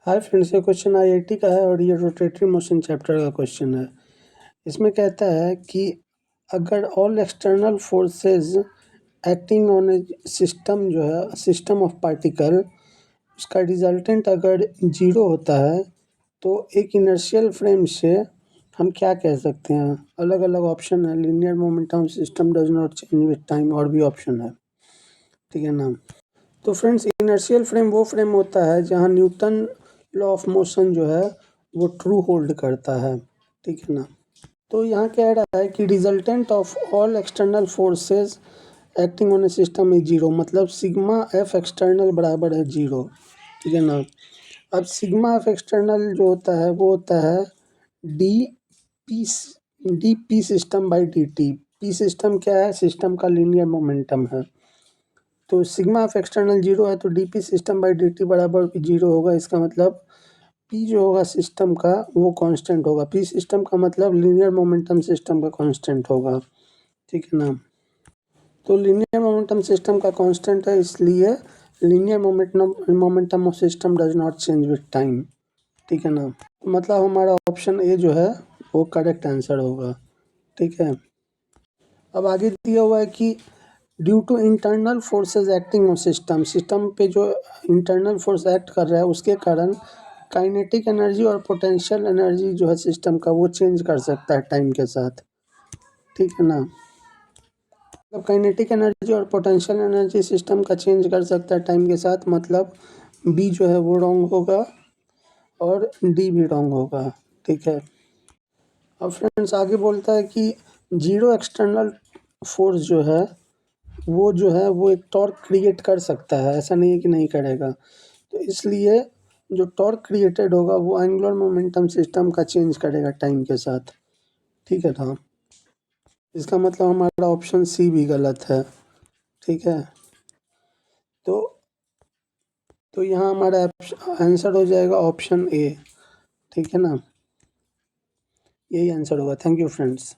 Hi friends, ये question IIT का है और ये रोटेटरी मोशन चैप्टर का क्वेश्चन है। इसमें कहता है कि अगर all external forces acting on A system जो है सिस्टम ऑफ पार्टिकल, उसका रिजल्टेंट अगर जीरो होता है तो एक इनर्शियल फ्रेम से हम क्या कह सकते हैं। अलग अलग ऑप्शन है। Linear momentum system does not change with time, और भी ऑप्शन है। ठीक है ना। तो फ्रेंड्स, इनर्शियल फ्रेम वो फ्रेम होता है जहाँ न्यूटन लॉ ऑफ मोशन जो है वो ट्रू होल्ड करता है। ठीक है ना। तो यहाँ कह रहा है कि resultant of all external forces acting on A system is zero, मतलब सिग्मा एफ एक्सटर्नल बराबर है जीरो। ठीक है ना। अब सिग्मा एफ एक्सटर्नल जो होता है वो होता है D P D P system by D T. P system क्या है? सिस्टम का लीनियर मोमेंटम है। तो सिग्मा ऑफ एक्सटर्नल जीरो है तो D P system by D T बराबर जीरो होगा। इसका मतलब पी जो होगा सिस्टम का वो कांस्टेंट होगा। पी सिस्टम का मतलब लीनियर मोमेंटम सिस्टम का कांस्टेंट होगा। ठीक है ना। तो लीनियर मोमेंटम सिस्टम का कांस्टेंट है, इसलिए linear momentum of system does not change with time. ठीक है ना। तो मतलब हमारा ऑप्शन ए जो है वो करेक्ट आंसर होगा। ठीक है। अब आगे दिया हुआ है कि due to internal forces acting on system, system पे जो इंटरनल फोर्स एक्ट कर रहा है उसके कारण काइनेटिक एनर्जी और पोटेंशियल एनर्जी जो है सिस्टम का वो चेंज कर सकता है टाइम के साथ। ठीक है ना। मतलब काइनेटिक एनर्जी और पोटेंशियल एनर्जी सिस्टम का चेंज कर सकता है टाइम के साथ, मतलब बी जो है वो रॉन्ग होगा और डी भी रॉन्ग होगा। ठीक है। अब फ्रेंड्स आगे बोलता है कि जीरो एक्सटर्नल फोर्स जो है वो एक टॉर्क क्रिएट कर सकता है, ऐसा नहीं है कि नहीं करेगा। तो इसलिए जो टॉर्क क्रिएटेड होगा वो एंगुलर मोमेंटम सिस्टम का चेंज करेगा टाइम के साथ। ठीक है ना। इसका मतलब हमारा ऑप्शन सी भी गलत है। ठीक है। तो यहाँ हमारा आंसर हो जाएगा ऑप्शन ए। ठीक है ना। यही आंसर होगा। Thank you friends.